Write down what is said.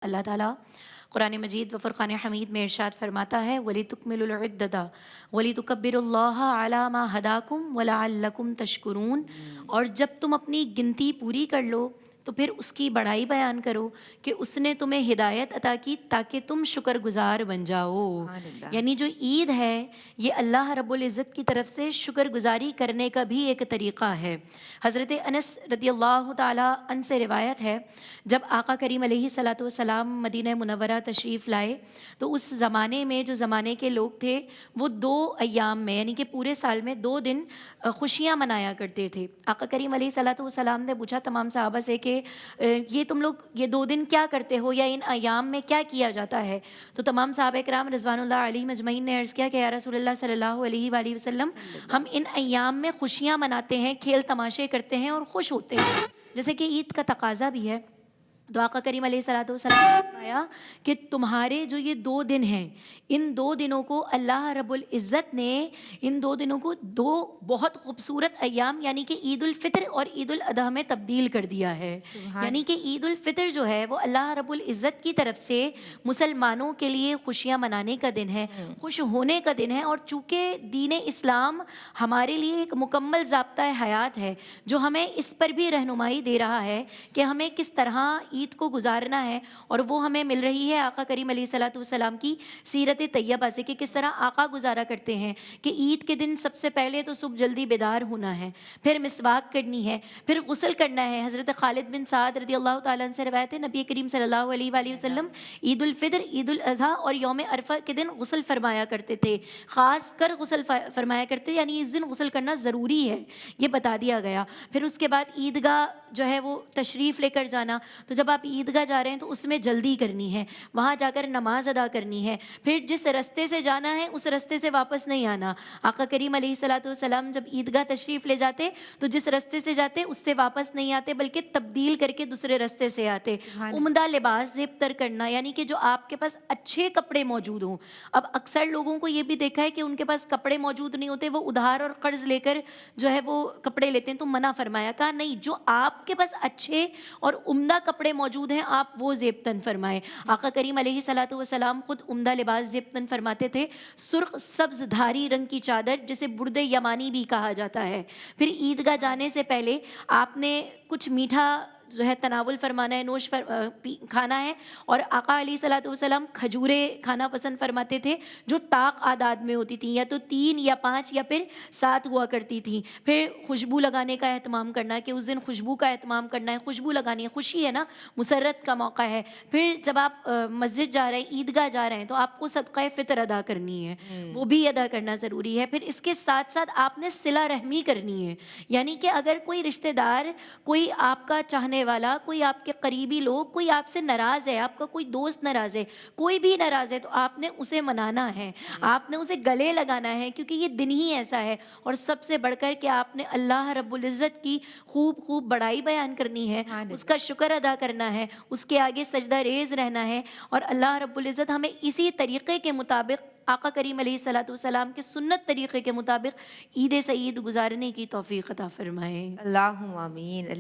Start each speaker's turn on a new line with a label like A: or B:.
A: اللہ تعالیٰ قرآن مجید و فرقان حمید میں ارشاد فرماتا ہے وَلِتُكْمِلُوا الْعِدَّةَ وَلِتُكَبِّرُوا اللَّهَ عَلَى مَا هَدَاكُمْ وَلَعَلَّكُمْ تَشْكُرُونَ، اور جب تم اپنی گنتی پوری کر لو تو پھر اس کی بڑائی بیان کرو کہ اس نے تمہیں ہدایت عطا کی تاکہ تم شکر گزار بن جاؤ۔
B: سبحان اللہ۔
A: یعنی جو عید ہے یہ اللہ رب العزت کی طرف سے شکر گزاری کرنے کا بھی ایک طریقہ ہے۔ حضرت انس رضی اللہ تعالیٰ عنہ سے روایت ہے، جب آقا کریم علیہ الصلاۃ والسلام مدینہ منورہ تشریف لائے تو اس زمانے میں جو زمانے کے لوگ تھے وہ 2 ایام میں یعنی کہ پورے سال میں 2 دن خوشیاں منایا کرتے تھے۔ آقا کریم علیہ الصلاۃ والسلام نے پوچھا تمام صحابہ سے کہ یہ تم لوگ یہ 2 دن کیا کرتے ہو یا ان ایام میں کیا کیا جاتا ہے؟ تو تمام صحابہ کرام رضوان اللہ علیہم اجمعین نے عرض کیا کہ یا رسول اللہ صلی اللہ علیہ وآلہ وسلم، ہم ان ایام میں خوشیاں مناتے ہیں، کھیل تماشے کرتے ہیں اور خوش ہوتے ہیں، جیسے کہ عید کا تقاضا بھی ہے۔ تو آقا کریم علیہ الصلاۃ والسلام نے فرمایا کہ تمہارے جو یہ 2 دن ہیں، ان 2 دنوں کو اللہ رب العزت نے ان 2 دنوں کو 2 بہت خوبصورت ایام یعنی کہ عید الفطر اور عید الاضحیٰ میں تبدیل کر دیا ہے۔ یعنی کہ عید الفطر جو ہے وہ اللہ رب العزت کی طرف سے مسلمانوں کے لیے خوشیاں منانے کا دن ہے، خوش ہونے کا دن ہے، اور چونکہ دین اسلام ہمارے لیے ایک مکمل ضابطۂ حیات ہے جو ہمیں اس پر بھی رہنمائی دے رہا ہے کہ ہمیں کس طرح عید کو گزارنا ہے، اور وہ ہمیں مل رہی ہے آقا کریم علیہ الصلاۃ والسلام کی سیرت طیبہ سے کہ کس طرح آقا گزارا کرتے ہیں کہ عید کے دن سب سے پہلے تو صبح جلدی بیدار ہونا ہے، پھر مسواک کرنی ہے، پھر غسل کرنا ہے۔ حضرت خالد بن سعد رضی اللہ تعالیٰ عنہ سے روایت ہے نبی کریم صلی اللہ علیہ وآلہ وسلم عید الفطر، عید الاضحیٰ اور یوم عرفہ کے دن غسل فرمایا کرتے تھے، خاص کر غسل فرمایا کرتے، یعنی اس دن غسل کرنا ضروری ہے، یہ بتا دیا گیا۔ پھر اس کے بعد عیدگاہ جو ہے وہ تشریف لے کر جانا، تو جب آپ عیدگاہ جا رہے ہیں تو اس میں جلدی کرنی ہے، وہاں جا کر نماز ادا کرنی ہے، پھر جس رستے سے جانا ہے اس رستے سے واپس نہیں آنا۔ آقا کریم علیہ الصلاۃ والسلام جب عیدگاہ تشریف لے جاتے تو جس رستے سے جاتے اس سے واپس نہیں آتے بلکہ تبدیل کر کے دوسرے رستے سے آتے۔ عمدہ لباس زیب تر کرنا، یعنی کہ جو آپ کے پاس اچھے کپڑے موجود ہوں۔ اب اکثر لوگوں کو یہ بھی دیکھا ہے کہ ان کے پاس کپڑے موجود نہیں ہوتے، وہ ادھار اور قرض لے کر جو ہے وہ کپڑے لیتے ہیں، تو منع فرمایا، کہا نہیں، جو آپ کے پاس اچھے اور عمدہ کپڑے موجود ہیں آپ وہ زیب تن فرمائیں۔ آقا کریم علیہ الصلاۃ والسلام خود عمدہ لباس زیب تن فرماتے تھے، سرخ سبز دھاری رنگ کی چادر جسے برد یمانی بھی کہا جاتا ہے۔ پھر عیدگاہ جانے سے پہلے آپ نے کچھ میٹھا جو ہے تناول فرمانا ہے، نوش کھانا ہے، اور آقا علیہ الصلاۃ والسلام کھجوریں کھانا پسند فرماتے تھے جو طاق اعداد میں ہوتی تھیں، یا تو 3 یا 5 یا پھر 7 ہوا کرتی تھیں۔ پھر خوشبو لگانے کا اہتمام کرنا کہ اس دن خوشبو کا اہتمام کرنا ہے، خوشبو لگانی ہے، خوشی ہے نا، مسرت کا موقع ہے۔ پھر جب آپ مسجد جا رہے ہیں، عیدگاہ جا رہے ہیں، تو آپ کو صدقہ فطر ادا کرنی ہے، وہ بھی ادا کرنا ضروری ہے۔ پھر اس کے ساتھ ساتھ آپ نے صلہ رحمی کرنی ہے، یعنی کہ اگر کوئی رشتہ دار، کوئی آپ کا چاہنے والا، کوئی آپ کے قریبی لوگ، کوئی آپ سے ناراض ہے، آپ کا کوئی دوست ناراض ہے، کوئی بھی ناراض ہے، تو آپ نے اسے منانا ہے، آپ نے اسے گلے لگانا ہے، کیونکہ یہ دن ہی ایسا ہے۔ اور سب سے بڑھ کر کہ آپ نے اللہ رب العزت کی خوب خوب بڑائی بیان کرنی ہے، اس کا شکر ادا کرنا ہے، اس کے آگے سجدہ ریز رہنا ہے، اور اللہ رب العزت ہمیں اسی طریقے کے مطابق آقا کریم علیہ الصلاۃ والسلام کے سنت طریقے کے مطابق عید سعید گزارنے کی توفیق عطا فرمائے۔
B: اللہم آمین۔